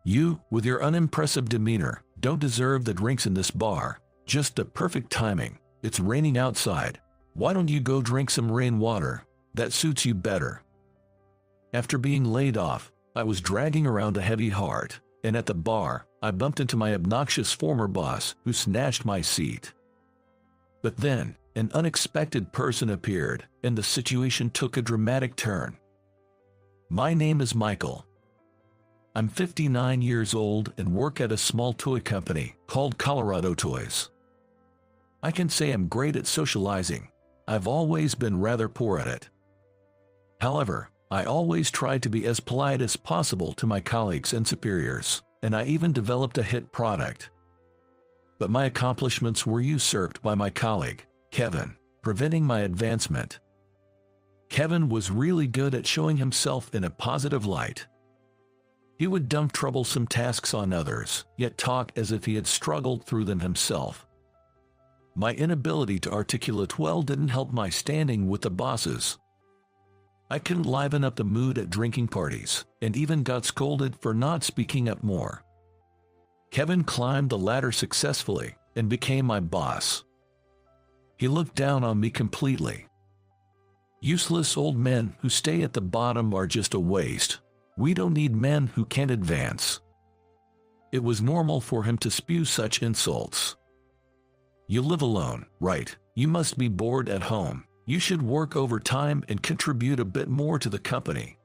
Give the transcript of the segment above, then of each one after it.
You, with your unimpressive demeanor, don't deserve the drinks in this bar. Just the perfect timing. It's raining outside. Why don't you go drink some rainwater? That suits you better." After being laid off, I was dragging around a heavy heart, and at the bar, I bumped into my obnoxious former boss, who snatched my seat. But then, an unexpected person appeared, and the situation took a dramatic turn. My name is Michael. I'm 59 years old and work at a small toy company called Colorado Toys. I can say I'm great at socializing. I've always been rather poor at it. However, I always tried to be as polite as possible to my colleagues and superiors, and I even developed a hit product. But my accomplishments were usurped by my colleague, Kevin, preventing my advancement. Kevin was really good at showing himself in a positive light. He would dump troublesome tasks on others, yet talk as if he had struggled through them himself. My inability to articulate well didn't help my standing with the bosses. I couldn't liven up the mood at drinking parties, and even got scolded for not speaking up more. Kevin climbed the ladder successfully and became my boss. He looked down on me completely. "Useless old men who stay at the bottom are just a waste. We don't need men who can't advance." It was normal for him to spew such insults. "You live alone, right? You must be bored at home. You should work overtime and contribute a bit more to the company."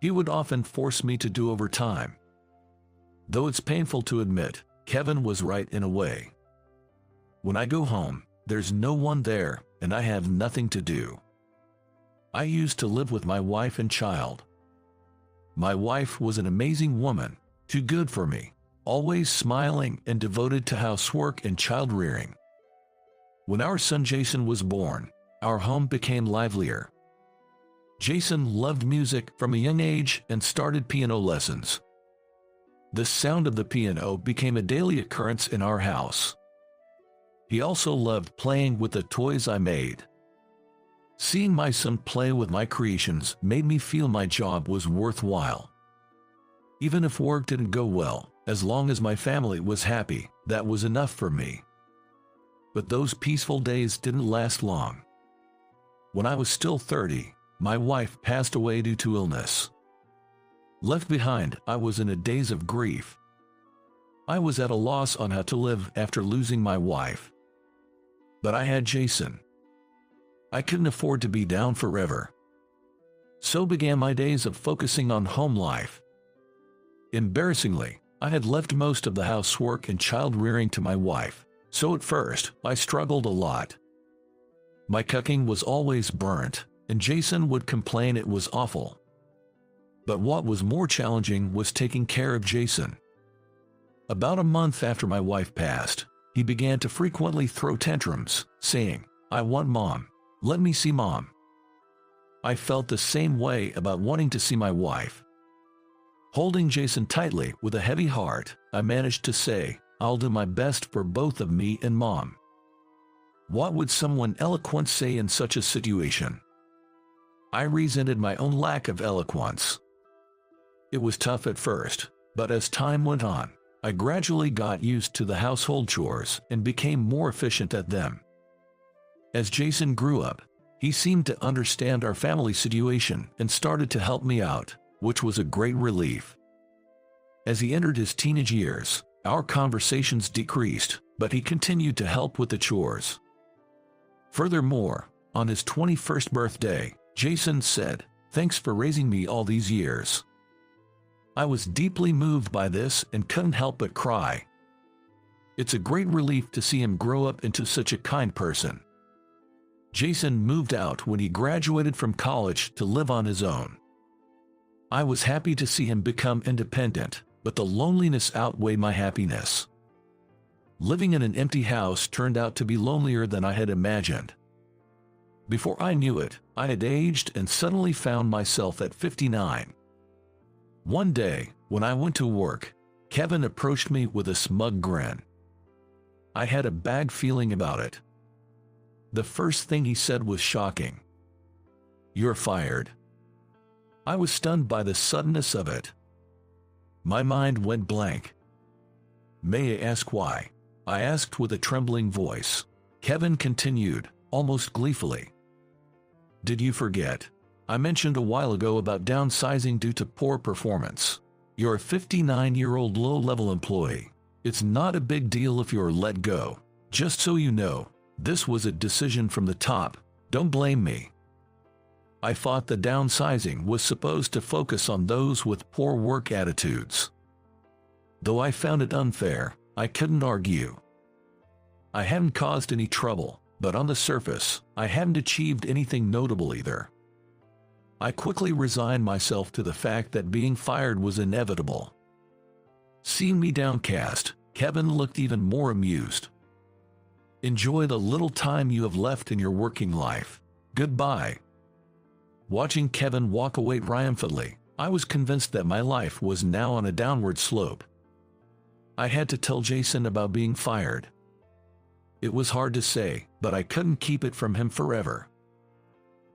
He would often force me to do overtime. Though it's painful to admit, Kevin was right in a way. When I go home, there's no one there, and I have nothing to do. I used to live with my wife and child. My wife was an amazing woman, too good for me, always smiling and devoted to housework and child-rearing. When our son Jason was born, our home became livelier. Jason loved music from a young age and started piano lessons. The sound of the piano became a daily occurrence in our house. He also loved playing with the toys I made. Seeing my son play with my creations made me feel my job was worthwhile. Even if work didn't go well, as long as my family was happy, that was enough for me. But those peaceful days didn't last long. When I was still 30, my wife passed away due to illness. Left behind, I was in a daze of grief. I was at a loss on how to live after losing my wife. But I had Jason. I couldn't afford to be down forever. So began my days of focusing on home life. Embarrassingly, I had left most of the housework and child-rearing to my wife, so at first, I struggled a lot. My cooking was always burnt, and Jason would complain it was awful. But what was more challenging was taking care of Jason. About a month after my wife passed, he began to frequently throw tantrums, saying, "I want Mom. Let me see Mom." I felt the same way about wanting to see my wife. Holding Jason tightly with a heavy heart, I managed to say, "I'll do my best for both of me and Mom." What would someone eloquent say in such a situation? I resented my own lack of eloquence. It was tough at first, but as time went on, I gradually got used to the household chores and became more efficient at them. As Jason grew up, he seemed to understand our family situation and started to help me out, which was a great relief. As he entered his teenage years, our conversations decreased, but he continued to help with the chores. Furthermore, on his 21st birthday, Jason said, "Thanks for raising me all these years." I was deeply moved by this and couldn't help but cry. It's a great relief to see him grow up into such a kind person. Jason moved out when he graduated from college to live on his own. I was happy to see him become independent, but the loneliness outweighed my happiness. Living in an empty house turned out to be lonelier than I had imagined. Before I knew it, I had aged and suddenly found myself at 59. One day, when I went to work, Kevin approached me with a smug grin. I had a bad feeling about it. The first thing he said was shocking. "You're fired." I was stunned by the suddenness of it. My mind went blank. May I ask why? I asked with a trembling voice. Kevin continued, almost gleefully. Did you forget? I mentioned a while ago about downsizing due to poor performance. You're a 59-year-old low-level employee. It's not a big deal if you're let go. Just so you know, this was a decision from the top. Don't blame me. I thought the downsizing was supposed to focus on those with poor work attitudes. Though I found it unfair, I couldn't argue. I hadn't caused any trouble, but on the surface, I hadn't achieved anything notable either. I quickly resigned myself to the fact that being fired was inevitable. Seeing me downcast, Kevin looked even more amused. Enjoy the little time you have left in your working life. Goodbye. Watching Kevin walk away triumphantly, I was convinced that my life was now on a downward slope. I had to tell Jason about being fired. It was hard to say, but I couldn't keep it from him forever.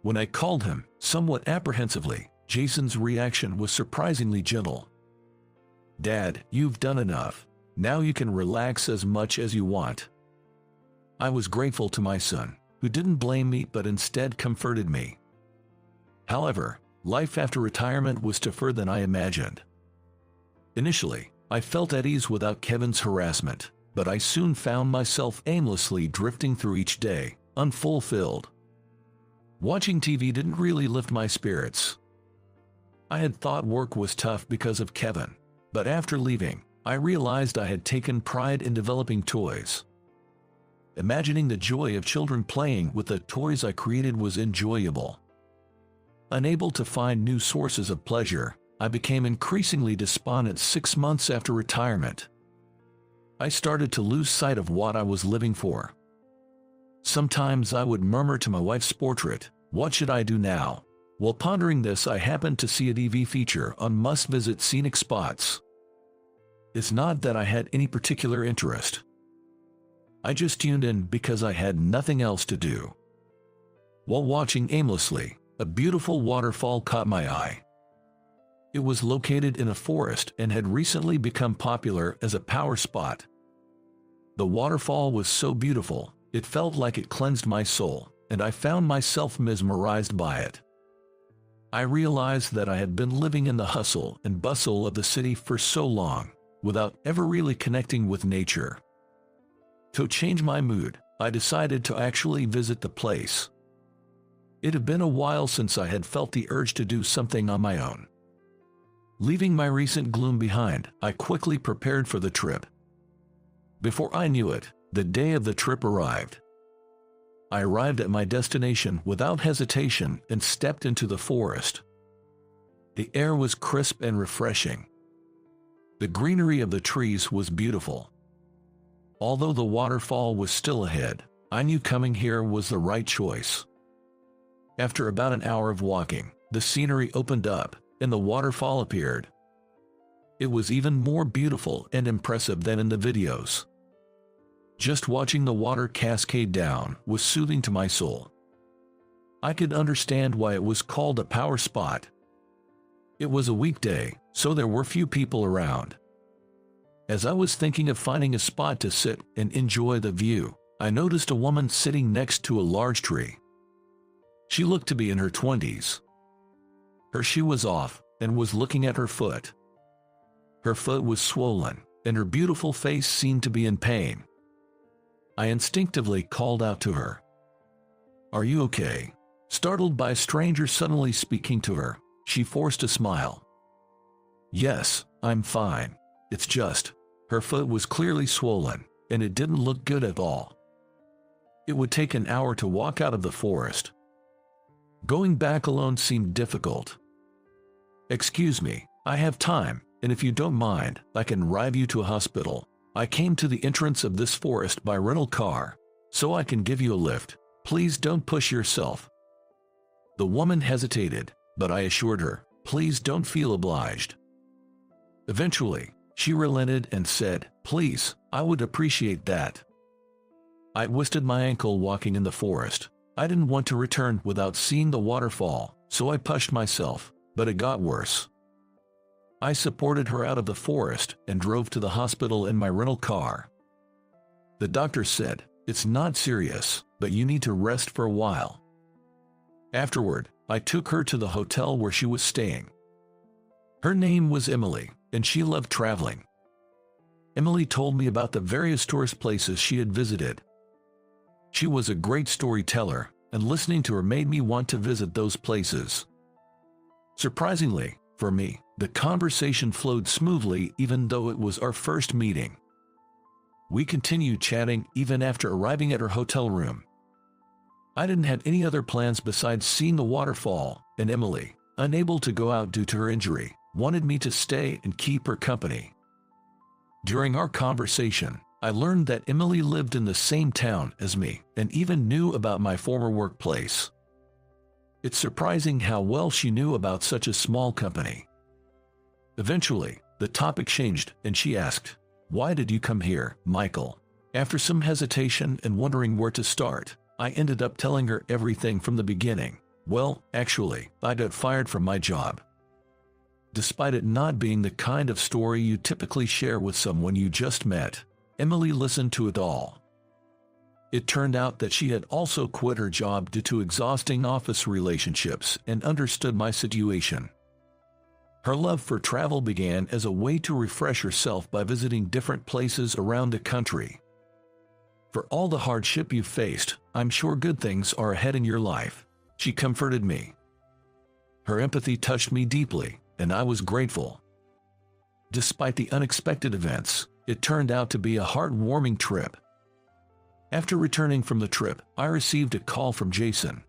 When I called him, somewhat apprehensively, Jason's reaction was surprisingly gentle. Dad, you've done enough. Now you can relax as much as you want. I was grateful to my son, who didn't blame me but instead comforted me. However, life after retirement was tougher than I imagined. Initially, I felt at ease without Kevin's harassment, but I soon found myself aimlessly drifting through each day, unfulfilled. Watching TV didn't really lift my spirits. I had thought work was tough because of Kevin, but after leaving, I realized I had taken pride in developing toys. Imagining the joy of children playing with the toys I created was enjoyable. Unable to find new sources of pleasure, I became increasingly despondent 6 months after retirement. I started to lose sight of what I was living for. Sometimes I would murmur to my wife's portrait, "What should I do now?" While pondering this, I happened to see a TV feature on must-visit scenic spots. It's not that I had any particular interest. I just tuned in because I had nothing else to do. While watching aimlessly, a beautiful waterfall caught my eye. It was located in a forest and had recently become popular as a power spot. The waterfall was so beautiful, it felt like it cleansed my soul, and I found myself mesmerized by it. I realized that I had been living in the hustle and bustle of the city for so long, without ever really connecting with nature. To change my mood, I decided to actually visit the place. It had been a while since I had felt the urge to do something on my own. Leaving my recent gloom behind, I quickly prepared for the trip. Before I knew it, the day of the trip arrived. I arrived at my destination without hesitation and stepped into the forest. The air was crisp and refreshing. The greenery of the trees was beautiful. Although the waterfall was still ahead, I knew coming here was the right choice. After about an hour of walking, the scenery opened up, and the waterfall appeared. It was even more beautiful and impressive than in the videos. Just watching the water cascade down was soothing to my soul. I could understand why it was called a power spot. It was a weekday, so there were few people around. As I was thinking of finding a spot to sit and enjoy the view, I noticed a woman sitting next to a large tree. She looked to be in her 20s. Her shoe was off and was looking at her foot. Her foot was swollen, and her beautiful face seemed to be in pain. I instinctively called out to her. "Are you okay?" Startled by a stranger suddenly speaking to her, she forced a smile. "Yes, I'm fine. It's just," her foot was clearly swollen, and it didn't look good at all. It would take an hour to walk out of the forest. Going back alone seemed difficult. "Excuse me, I have time, and if you don't mind, I can drive you to a hospital. I came to the entrance of this forest by rental car, so I can give you a lift. Please don't push yourself." The woman hesitated, but I assured her, "Please don't feel obliged." Eventually, she relented and said, "Please, I would appreciate that." I twisted my ankle walking in the forest. I didn't want to return without seeing the waterfall, so I pushed myself, but it got worse. I supported her out of the forest and drove to the hospital in my rental car. The doctor said, "It's not serious, but you need to rest for a while." Afterward, I took her to the hotel where she was staying. Her name was Emily, and she loved traveling. Emily told me about the various tourist places she had visited. She was a great storyteller, and listening to her made me want to visit those places. Surprisingly, for me, the conversation flowed smoothly even though it was our first meeting. We continued chatting even after arriving at her hotel room. I didn't have any other plans besides seeing the waterfall, and Emily, unable to go out due to her injury, wanted me to stay and keep her company. During our conversation, I learned that Emily lived in the same town as me and even knew about my former workplace. It's surprising how well she knew about such a small company. Eventually, the topic changed and she asked, "Why did you come here, Michael?" After some hesitation and wondering where to start, I ended up telling her everything from the beginning. Well, actually, I got fired from my job. Despite it not being the kind of story you typically share with someone you just met, Emily listened to it all. It turned out that she had also quit her job due to exhausting office relationships and understood my situation. Her love for travel began as a way to refresh herself by visiting different places around the country. "For all the hardship you faced, I'm sure good things are ahead in your life," she comforted me. Her empathy touched me deeply, and I was grateful. Despite the unexpected events, it turned out to be a heartwarming trip. After returning from the trip, I received a call from Jason.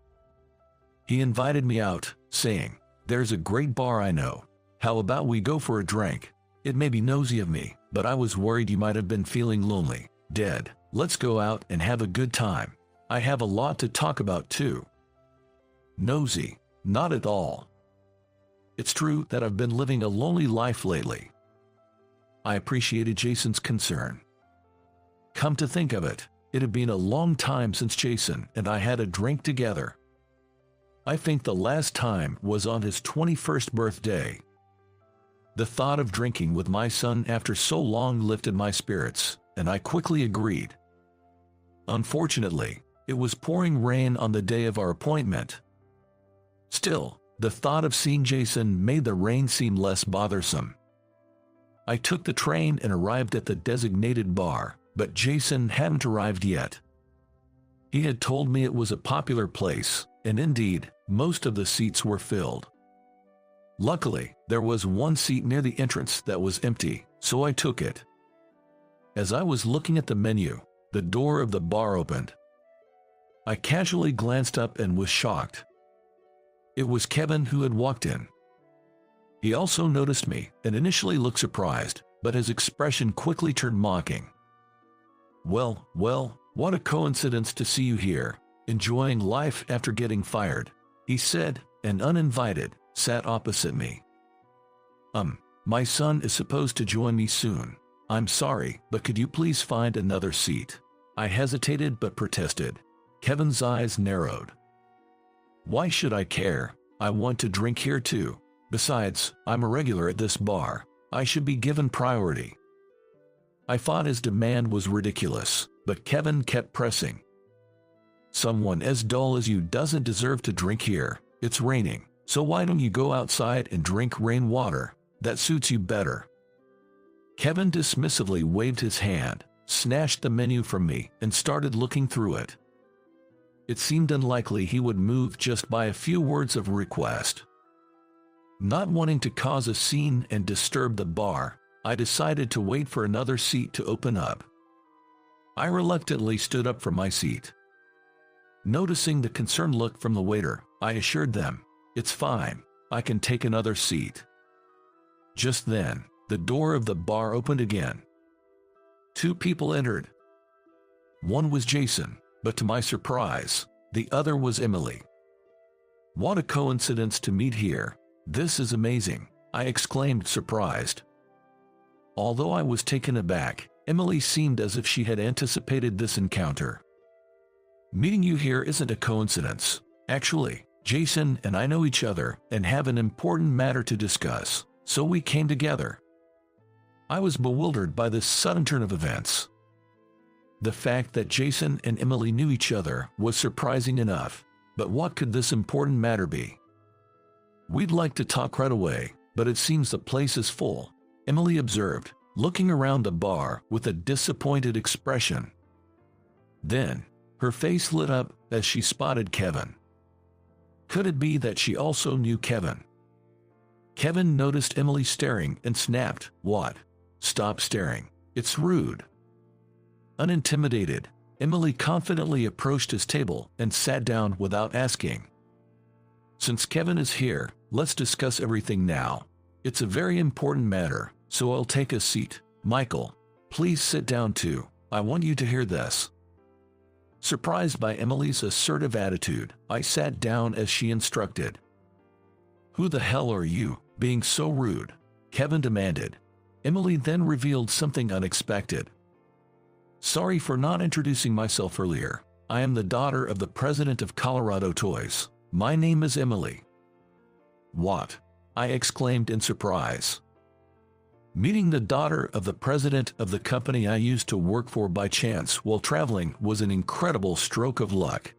He invited me out, saying, "There's a great bar I know. How about we go for a drink?" It may be nosy of me, but I was worried you might have been feeling lonely, dead. "Let's go out and have a good time. I have a lot to talk about too." Nosy? Not at all. It's true that I've been living a lonely life lately. I appreciated Jason's concern. Come to think of it, it had been a long time since Jason and I had a drink together. I think the last time was on his 21st birthday. The thought of drinking with my son after so long lifted my spirits, and I quickly agreed. Unfortunately, it was pouring rain on the day of our appointment. Still, the thought of seeing Jason made the rain seem less bothersome. I took the train and arrived at the designated bar, but Jason hadn't arrived yet. He had told me it was a popular place, and indeed, most of the seats were filled. Luckily, there was one seat near the entrance that was empty, so I took it. As I was looking at the menu, the door of the bar opened. I casually glanced up and was shocked. It was Kevin who had walked in. He also noticed me and initially looked surprised, but his expression quickly turned mocking. Well, what a coincidence to see you here, enjoying life after getting fired," he said, and uninvited, sat opposite me. My son is supposed to join me soon. I'm sorry, but could you please find another seat?" I hesitated but protested. Kevin's eyes narrowed. "Why should I care? I want to drink here too. Besides, I'm a regular at this bar. I should be given priority." I thought his demand was ridiculous, but Kevin kept pressing. "Someone as dull as you doesn't deserve to drink here. It's raining, so why don't you go outside and drink rainwater? That suits you better." Kevin dismissively waved his hand, snatched the menu from me, and started looking through it. It seemed unlikely he would move just by a few words of request. Not wanting to cause a scene and disturb the bar, I decided to wait for another seat to open up. I reluctantly stood up from my seat. Noticing the concerned look from the waiter, I assured them, "It's fine, I can take another seat." Just then, the door of the bar opened again. Two people entered. One was Jason, but to my surprise, the other was Emily. "What a coincidence to meet here. This is amazing," I exclaimed, surprised. Although I was taken aback, Emily seemed as if she had anticipated this encounter. "Meeting you here isn't a coincidence. Actually, Jason and I know each other and have an important matter to discuss," So we came together. I was bewildered by this sudden turn of events. The fact that Jason and Emily knew each other was surprising enough, but what could this important matter be? We'd like to talk right away, but it seems the place is full, Emily observed, looking around the bar with a disappointed expression. Then, her face lit up as she spotted Kevin. Could it be that she also knew Kevin? Kevin noticed Emily staring and snapped, "What? Stop staring. It's rude." Unintimidated, Emily confidently approached his table and sat down without asking. "Since Kevin is here, let's discuss everything now. It's a very important matter, so I'll take a seat. Michael, please sit down too. I want you to hear this." Surprised by Emily's assertive attitude, I sat down as she instructed. "Who the hell are you, being so rude?" Kevin demanded. Emily then revealed something unexpected. "Sorry for not introducing myself earlier. I am the daughter of the president of Colorado Toys. My name is Emily." "What?" I exclaimed in surprise. Meeting the daughter of the president of the company I used to work for by chance while traveling was an incredible stroke of luck.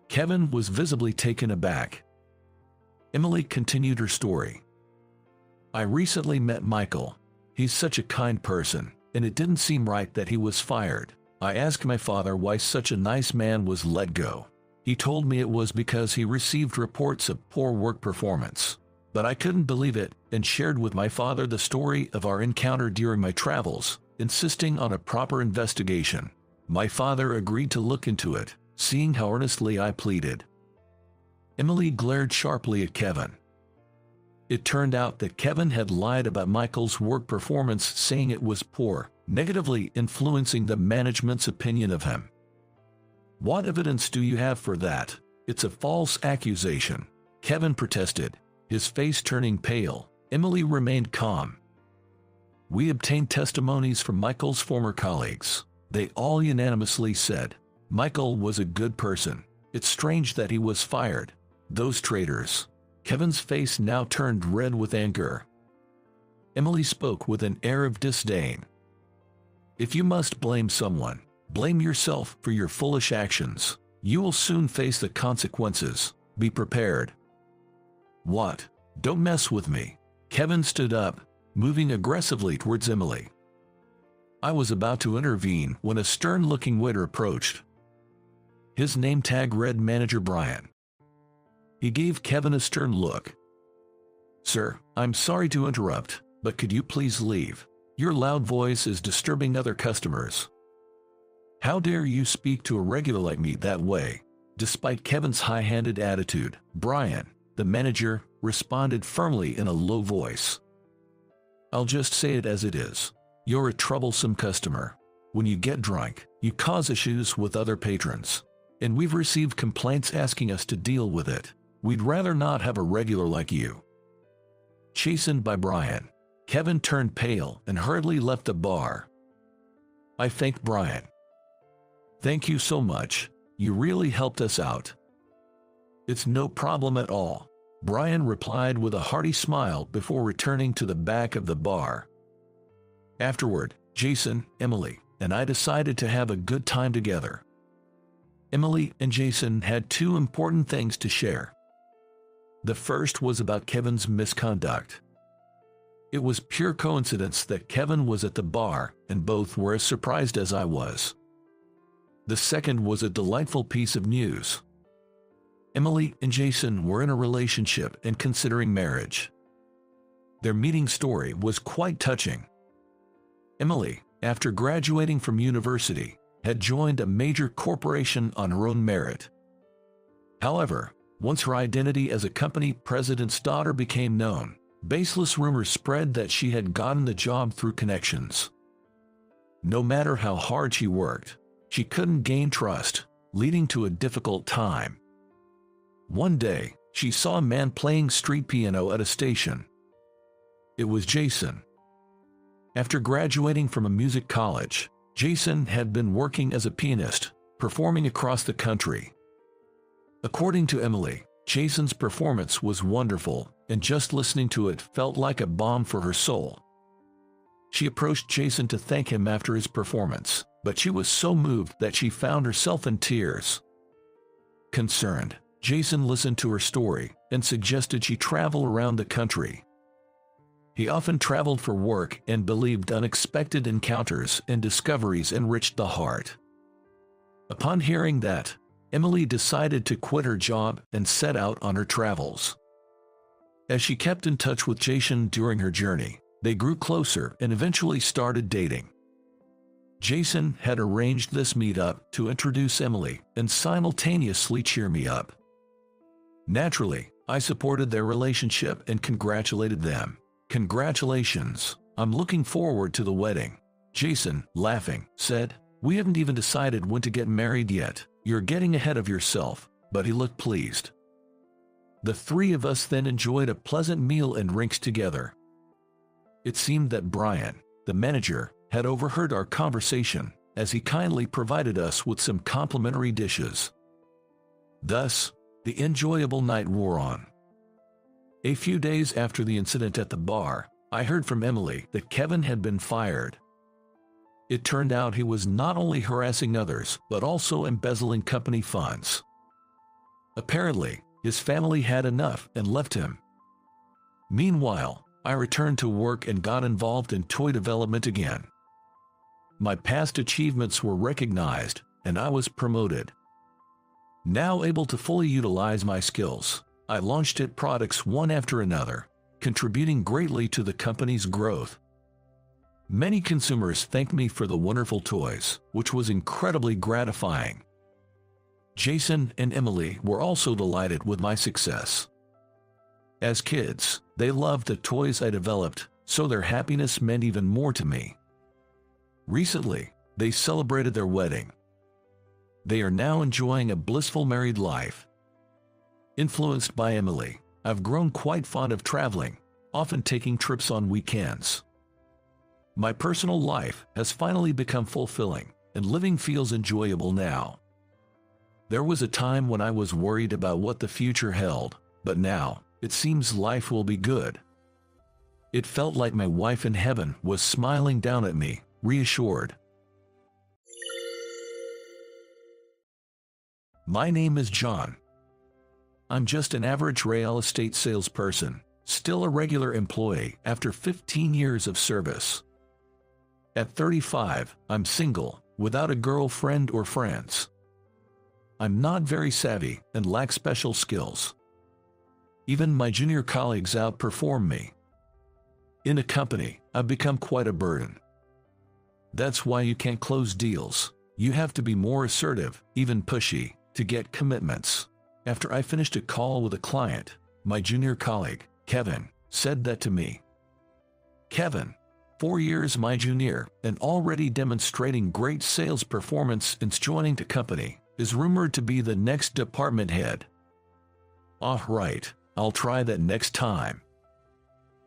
Kevin was visibly taken aback. Emily continued her story. "I recently met Michael. He's such a kind person, and it didn't seem right that he was fired. I asked my father why such a nice man was let go. He told me it was because he received reports of poor work performance. But I couldn't believe it and shared with my father the story of our encounter during my travels, insisting on a proper investigation. My father agreed to look into it, seeing how earnestly I pleaded." Emily glared sharply at Kevin. It turned out that Kevin had lied about Michael's work performance, saying it was poor, negatively influencing the management's opinion of him. "What evidence do you have for that? It's a false accusation," Kevin protested, his face turning pale. Emily remained calm. "We obtained testimonies from Michael's former colleagues. They all unanimously said Michael was a good person. It's strange that he was fired. Those traitors." Kevin's face now turned red with anger. Emily spoke with an air of disdain. "If you must blame someone, blame yourself for your foolish actions. You will soon face the consequences. Be prepared." "What? Don't mess with me." Kevin stood up, moving aggressively towards Emily. I was about to intervene when a stern-looking waiter approached. His name tag read Manager Brian. He gave Kevin a stern look. "Sir, I'm sorry to interrupt, but could you please leave? Your loud voice is disturbing other customers." "How dare you speak to a regular like me that way?" Despite Kevin's high-handed attitude, Brian, the manager, responded firmly in a low voice. "I'll just say it as it is. You're a troublesome customer. When you get drunk, you cause issues with other patrons. And we've received complaints asking us to deal with it. We'd rather not have a regular like you." Chastened by Brian, Kevin turned pale and hurriedly left the bar. I thanked Brian. "Thank you so much. You really helped us out." "It's no problem at all," Brian replied with a hearty smile before returning to the back of the bar. Afterward, Jason, Emily, and I decided to have a good time together. Emily and Jason had two important things to share. The first was about Kevin's misconduct. It was pure coincidence that Kevin was at the bar, and both were as surprised as I was. The second was a delightful piece of news. Emily and Jason were in a relationship and considering marriage. Their meeting story was quite touching. Emily, after graduating from university, had joined a major corporation on her own merit. However, once her identity as a company president's daughter became known, baseless rumors spread that she had gotten the job through connections. No matter how hard she worked, she couldn't gain trust, leading to a difficult time. One day, she saw a man playing street piano at a station. It was Jason. After graduating from a music college, Jason had been working as a pianist, performing across the country. According to Emily, Jason's performance was wonderful, and just listening to it felt like a balm for her soul. She approached Jason to thank him after his performance, but she was so moved that she found herself in tears. Concerned, Jason listened to her story and suggested she travel around the country. He often traveled for work and believed unexpected encounters and discoveries enriched the heart. Upon hearing that, Emily decided to quit her job and set out on her travels. As she kept in touch with Jason during her journey, they grew closer and eventually started dating. Jason had arranged this meetup to introduce Emily and simultaneously cheer me up. Naturally, I supported their relationship and congratulated them. "Congratulations, I'm looking forward to the wedding." Jason, laughing, said, "We haven't even decided when to get married yet. You're getting ahead of yourself," but he looked pleased. The three of us then enjoyed a pleasant meal and drinks together. It seemed that Brian, the manager, had overheard our conversation, as he kindly provided us with some complimentary dishes. Thus, the enjoyable night wore on. A few days after the incident at the bar, I heard from Emily that Kevin had been fired. It turned out he was not only harassing others, but also embezzling company funds. Apparently, his family had enough and left him. Meanwhile, I returned to work and got involved in toy development again. My past achievements were recognized, and I was promoted. Now able to fully utilize my skills, I launched it products one after another, contributing greatly to the company's growth. Many consumers thanked me for the wonderful toys, which was incredibly gratifying. Jason and Emily were also delighted with my success. As kids, they loved the toys I developed, so their happiness meant even more to me. Recently, they celebrated their wedding. They are now enjoying a blissful married life. Influenced by Emily, I've grown quite fond of traveling, often taking trips on weekends. My personal life has finally become fulfilling, and living feels enjoyable now. There was a time when I was worried about what the future held, but now, it seems life will be good. It felt like my wife in heaven was smiling down at me, reassured. My name is John. I'm just an average real estate salesperson, still a regular employee after 15 years of service. At 35, I'm single, without a girlfriend or friends. I'm not very savvy and lack special skills. Even my junior colleagues outperform me. In a company, I've become quite a burden. That's why you can't close deals. You have to be more assertive, even pushy, to get commitments. After I finished a call with a client, my junior colleague, Kevin, said that to me. Kevin, 4 years my junior and already demonstrating great sales performance since joining the company, is rumored to be the next department head. Ah, right, I'll try that next time.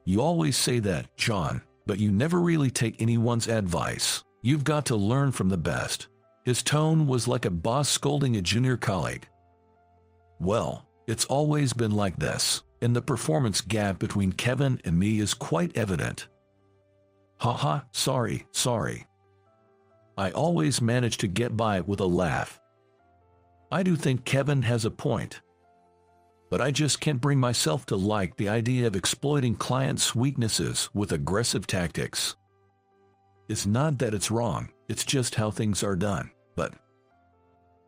You always say that, John, but you never really take anyone's advice. You've got to learn from the best. His tone was like a boss scolding a junior colleague. Well, it's always been like this, and the performance gap between Kevin and me is quite evident. Haha, sorry. I always manage to get by with a laugh. I do think Kevin has a point. But I just can't bring myself to like the idea of exploiting clients' weaknesses with aggressive tactics. It's not that it's wrong, it's just how things are done, but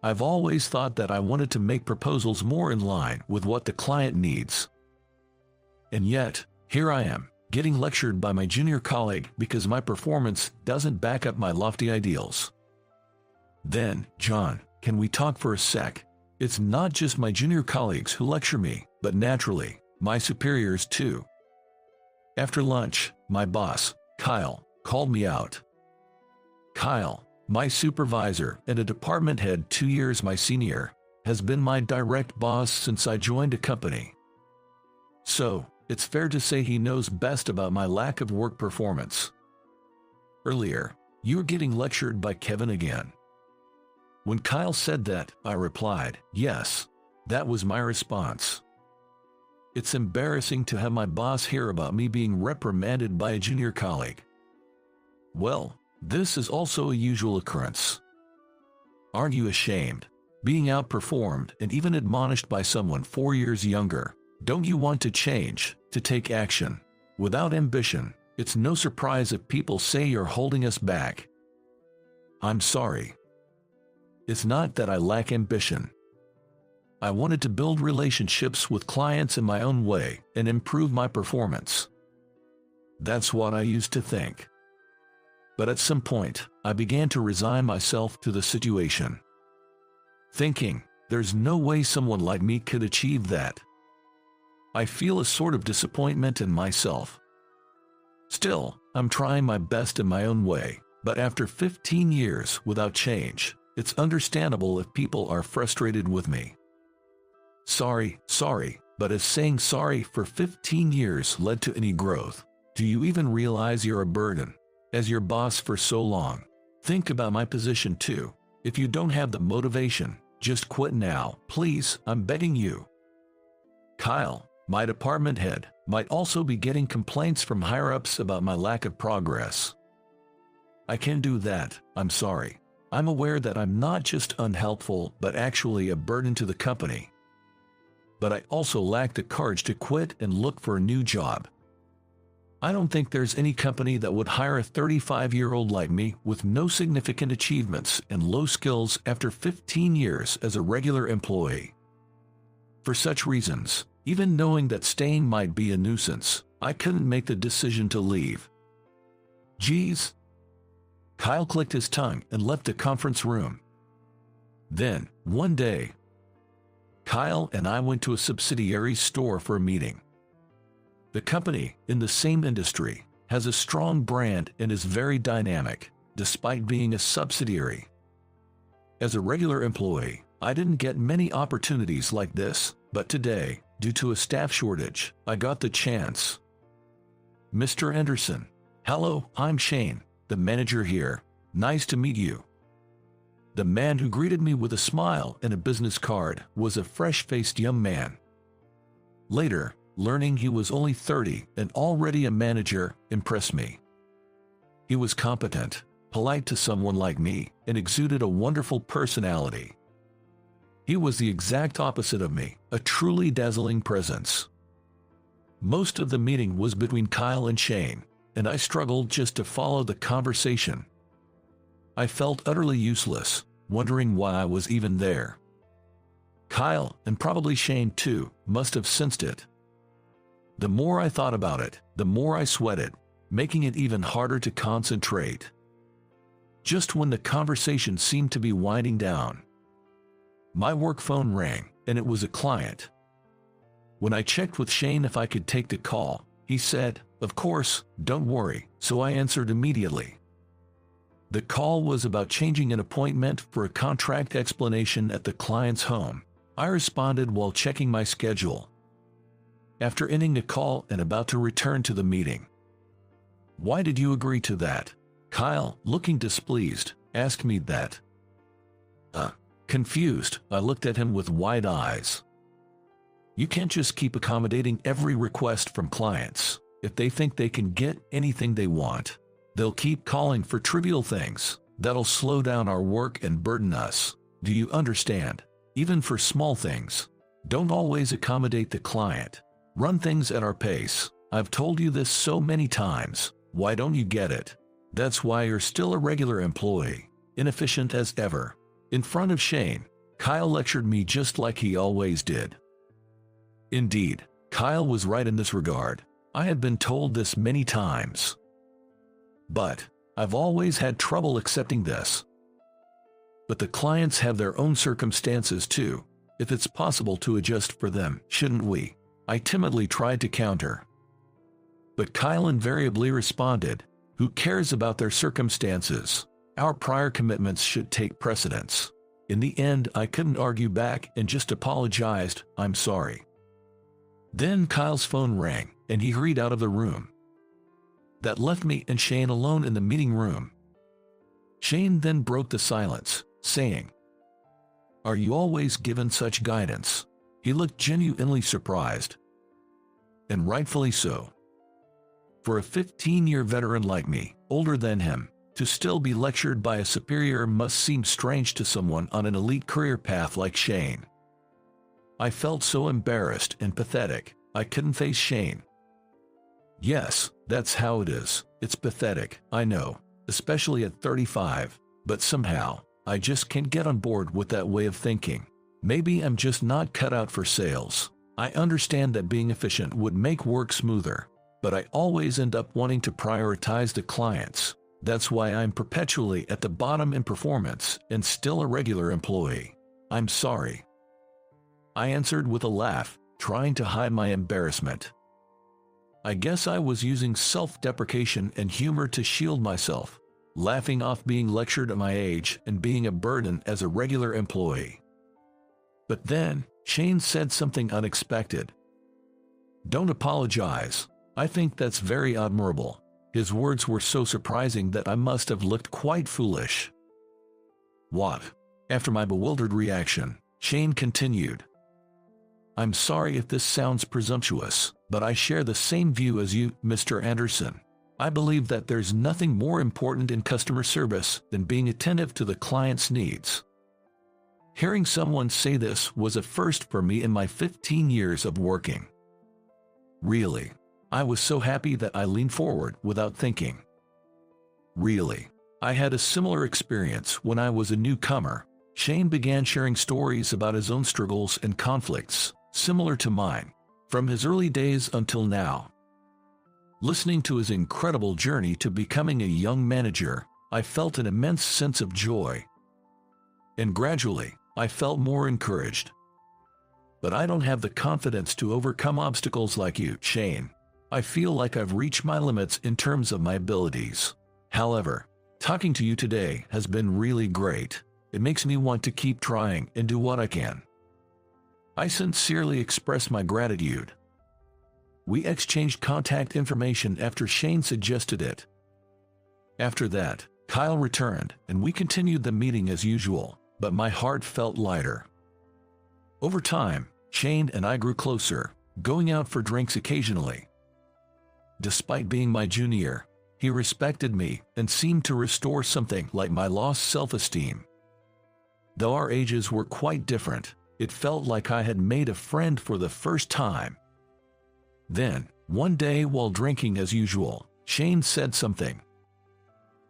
I've always thought that I wanted to make proposals more in line with what the client needs. And yet, here I am, getting lectured by my junior colleague because my performance doesn't back up my lofty ideals. Then, John, can we talk for a sec? It's not just my junior colleagues who lecture me, but naturally, my superiors too. After lunch, my boss, Kyle, called me out. Kyle, my supervisor and a department head 2 years my senior, has been my direct boss since I joined the company. So, it's fair to say he knows best about my lack of work performance. Earlier, you were getting lectured by Kevin again. When Kyle said that, I replied, yes, that was my response. It's embarrassing to have my boss hear about me being reprimanded by a junior colleague. Well, this is also a usual occurrence. Aren't you ashamed? Being outperformed and even admonished by someone 4 years younger. Don't you want to change, to take action? Without ambition, it's no surprise if people say you're holding us back. I'm sorry. It's not that I lack ambition. I wanted to build relationships with clients in my own way and improve my performance. That's what I used to think. But at some point, I began to resign myself to the situation, thinking, there's no way someone like me could achieve that. I feel a sort of disappointment in myself. Still, I'm trying my best in my own way, but after 15 years without change, it's understandable if people are frustrated with me. Sorry, but if saying sorry for 15 years led to any growth, do you even realize you're a burden as your boss for so long? Think about my position too. If you don't have the motivation, just quit now, please, I'm begging you. Kyle, my department head, might also be getting complaints from higher-ups about my lack of progress. I can do that, I'm sorry. I'm aware that I'm not just unhelpful but actually a burden to the company. But I also lack the courage to quit and look for a new job. I don't think there's any company that would hire a 35-year-old like me with no significant achievements and low skills after 15 years as a regular employee. For such reasons, even knowing that staying might be a nuisance, I couldn't make the decision to leave. Geez. Kyle clicked his tongue and left the conference room. Then, one day, Kyle and I went to a subsidiary Stor for a meeting. The company, in the same industry, has a strong brand and is very dynamic, despite being a subsidiary. As a regular employee, I didn't get many opportunities like this, but today, due to a staff shortage, I got the chance. Mr. Anderson. Hello, I'm Shane, the manager here. Nice to meet you. The man who greeted me with a smile and a business card was a fresh-faced young man. Later, learning he was only 30 and already a manager impressed me. He was competent, polite to someone like me, and exuded a wonderful personality. He was the exact opposite of me, a truly dazzling presence. Most of the meeting was between Kyle and Shane, and I struggled just to follow the conversation. I felt utterly useless, wondering why I was even there. Kyle, and probably Shane too, must have sensed it. The more I thought about it, the more I sweated, making it even harder to concentrate. Just when the conversation seemed to be winding down, my work phone rang, and it was a client. When I checked with Shane if I could take the call, he said, "Of course, don't worry," so I answered immediately. The call was about changing an appointment for a contract explanation at the client's home. I responded while checking my schedule. After ending the call and about to return to the meeting. "Why did you agree to that?" Kyle, looking displeased, asked me that. Confused, I looked at him with wide eyes. You can't just keep accommodating every request from clients. If they think they can get anything they want, they'll keep calling for trivial things. That'll slow down our work and burden us. Do you understand? Even for small things. Don't always accommodate the client. Run things at our pace. I've told you this so many times. Why don't you get it? That's why you're still a regular employee, inefficient as ever. In front of Shane, Kyle lectured me just like he always did. Indeed, Kyle was right in this regard. I had been told this many times. But I've always had trouble accepting this. But the clients have their own circumstances too. If it's possible to adjust for them, shouldn't we? I timidly tried to counter. But Kyle invariably responded, "Who cares about their circumstances? Our prior commitments should take precedence." In the end, I couldn't argue back and just apologized, "I'm sorry." Then Kyle's phone rang, and he hurried out of the room. That left me and Shane alone in the meeting room. Shane then broke the silence, saying, "Are you always given such guidance?" He looked genuinely surprised. and rightfully so. For a 15-year veteran like me, older than him, to still be lectured by a superior must seem strange to someone on an elite career path like Shane. I felt so embarrassed and pathetic, I couldn't face Shane. Yes, that's how it is. It's pathetic, I know, especially at 35, but somehow, I just can't get on board with that way of thinking. Maybe I'm just not cut out for sales. I understand that being efficient would make work smoother, but I always end up wanting to prioritize the clients. That's why I'm perpetually at the bottom in performance and still a regular employee. I'm sorry. I answered with a laugh, trying to hide my embarrassment. I guess I was using self-deprecation and humor to shield myself, laughing off being lectured at my age and being a burden as a regular employee. But then, Shane said something unexpected. "Don't apologize. I think that's very admirable." His words were so surprising that I must have looked quite foolish. "What?" After my bewildered reaction, Shane continued. "I'm sorry if this sounds presumptuous, but I share the same view as you, Mr. Anderson. I believe that there's nothing more important in customer service than being attentive to the client's needs." Hearing someone say this was a first for me in my 15 years of working. Really, I was so happy that I leaned forward without thinking. Really, I had a similar experience when I was a newcomer. Shane began sharing stories about his own struggles and conflicts, similar to mine, from his early days until now. Listening to his incredible journey to becoming a young manager, I felt an immense sense of joy. And gradually, I felt more encouraged. But I don't have the confidence to overcome obstacles like you, Shane. I feel like I've reached my limits in terms of my abilities. However, talking to you today has been really great. It makes me want to keep trying and do what I can. I sincerely express my gratitude. We exchanged contact information after Shane suggested it. After that, Kyle returned, and we continued the meeting as usual, but my heart felt lighter. Over time, Shane and I grew closer, going out for drinks occasionally. Despite being my junior, he respected me and seemed to restore something like my lost self-esteem. Though our ages were quite different, it felt like I had made a friend for the first time. Then, one day while drinking as usual, Shane said something.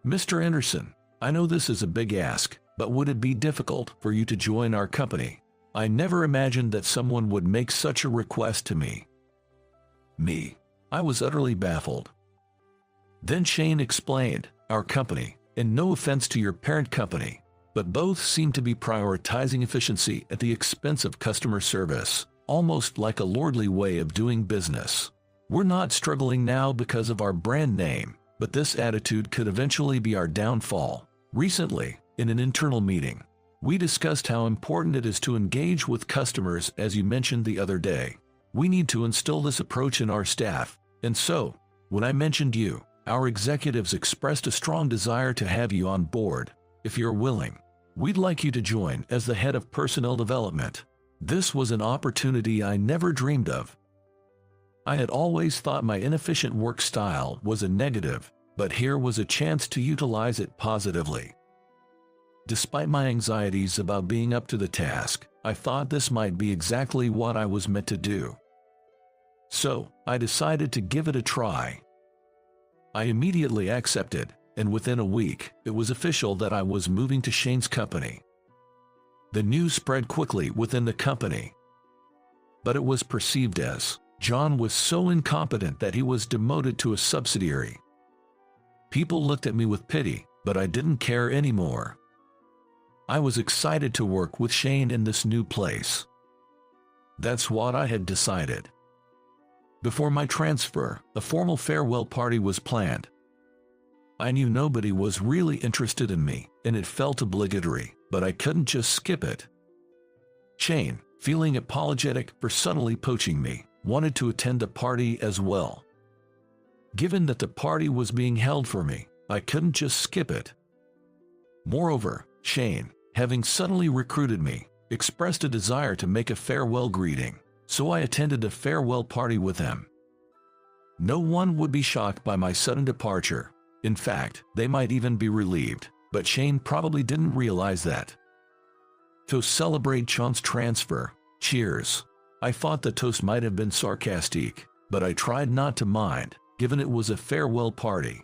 "Mr. Anderson, I know this is a big ask, but would it be difficult for you to join our company? I never imagined that someone would make such a request to me." Me. I was utterly baffled. Then Shane explained, "Our company, and no offense to your parent company, but both seem to be prioritizing efficiency at the expense of customer service, almost like a lordly way of doing business. We're not struggling now because of our brand name, but this attitude could eventually be our downfall." Recently, in an internal meeting, we discussed how important it is to engage with customers, as you mentioned the other day. We need to instill this approach in our staff, and so, when I mentioned you, our executives expressed a strong desire to have you on board. If you're willing, we'd like you to join as the head of personnel development. This was an opportunity I never dreamed of. I had always thought my inefficient work style was a negative, but here was a chance to utilize it positively. Despite my anxieties about being up to the task, I thought this might be exactly what I was meant to do. So, I decided to give it a try. I immediately accepted, and within a week, it was official that I was moving to Shane's company. The news spread quickly within the company. But it was perceived as, John was so incompetent that he was demoted to a subsidiary. People looked at me with pity, but I didn't care anymore. I was excited to work with Shane in this new place. That's what I had decided. Before my transfer, a formal farewell party was planned. I knew nobody was really interested in me, and it felt obligatory, but I couldn't just skip it. Shane, feeling apologetic for subtly poaching me, wanted to attend the party as well. Given that the party was being held for me, I couldn't just skip it. Moreover, Shane, having suddenly recruited me, expressed a desire to make a farewell greeting, so I attended a farewell party with him. No one would be shocked by my sudden departure. In fact, they might even be relieved, but Shane probably didn't realize that. To celebrate Sean's transfer, cheers. I thought the toast might have been sarcastic, but I tried not to mind, given it was a farewell party.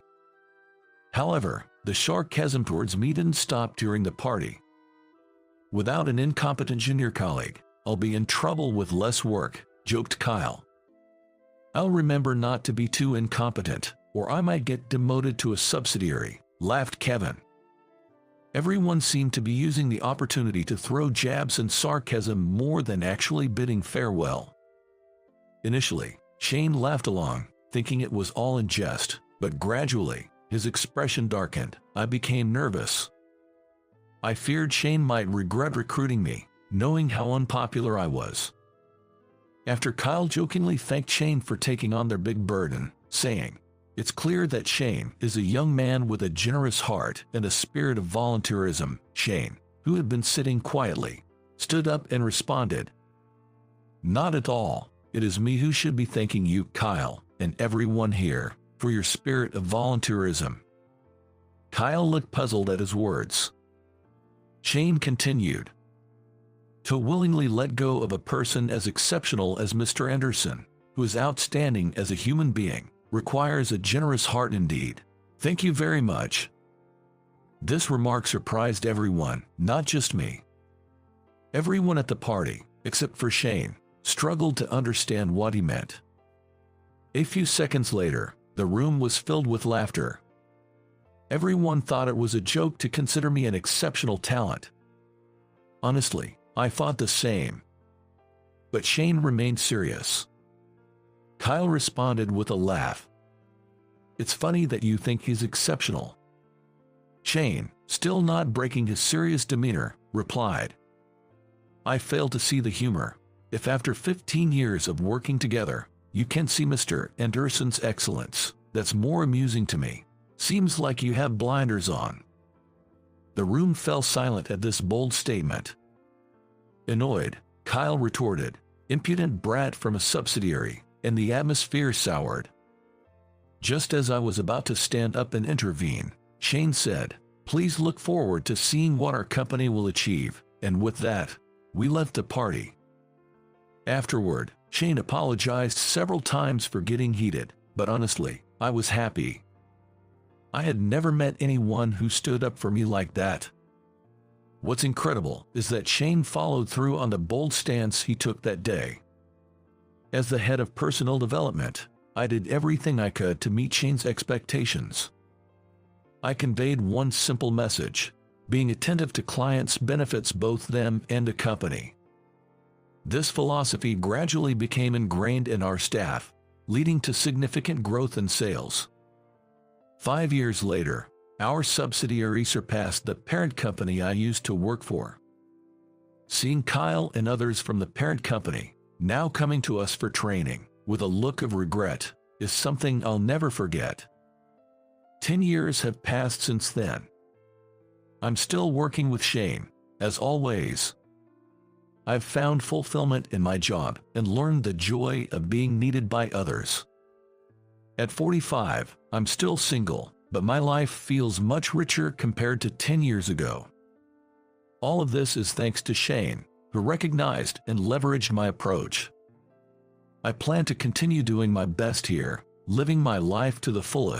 However, the sarcasm towards me didn't stop during the party. Without an incompetent junior colleague, I'll be in trouble with less work, joked Kyle. I'll remember not to be too incompetent, or I might get demoted to a subsidiary, laughed Kevin. Everyone seemed to be using the opportunity to throw jabs and sarcasm more than actually bidding farewell. Initially, Shane laughed along, thinking it was all in jest, but gradually, his expression darkened. I became nervous. I feared Shane might regret recruiting me, knowing how unpopular I was. After Kyle jokingly thanked Shane for taking on their big burden, saying, "It's clear that Shane is a young man with a generous heart and a spirit of volunteerism," Shane, who had been sitting quietly, stood up and responded, "Not at all. It is me who should be thanking you, Kyle, and everyone here, for your spirit of volunteerism." Kyle looked puzzled at his words. Shane continued, "To willingly let go of a person as exceptional as Mr. Anderson, who is outstanding as a human being, requires a generous heart indeed. Thank you very much." This remark surprised everyone, not just me. Everyone at the party, except for Shane, struggled to understand what he meant. A few seconds later, the room was filled with laughter. Everyone thought it was a joke to consider me an exceptional talent. Honestly, I thought the same. But Shane remained serious. Kyle responded with a laugh. "It's funny that you think he's exceptional." Shane, still not breaking his serious demeanor, replied, "I fail to see the humor. If after 15 years of working together, you can see Mr. Anderson's excellence, that's more amusing to me. Seems like you have blinders on." The room fell silent at this bold statement. Annoyed, Kyle retorted, "Impudent brat from a subsidiary," and the atmosphere soured. Just as I was about to stand up and intervene, Shane said, "Please look forward to seeing what our company will achieve," and with that, we left the party. Afterward, Shane apologized several times for getting heated, but honestly, I was happy. I had never met anyone who stood up for me like that. What's incredible is that Shane followed through on the bold stance he took that day. As the head of personal development, I did everything I could to meet Shane's expectations. I conveyed one simple message: being attentive to clients benefits both them and the company. This philosophy gradually became ingrained in our staff, leading to significant growth in sales. 5 years later, our subsidiary surpassed the parent company I used to work for. Seeing Kyle and others from the parent company now coming to us for training with a look of regret is something I'll never forget. 10 years have passed since then. I'm still working with Shane, as always. I've found fulfillment in my job and learned the joy of being needed by others. At 45, I'm still single, but my life feels much richer compared to 10 years ago. All of this is thanks to Shane, who recognized and leveraged my approach. I plan to continue doing my best here, living my life to the fullest.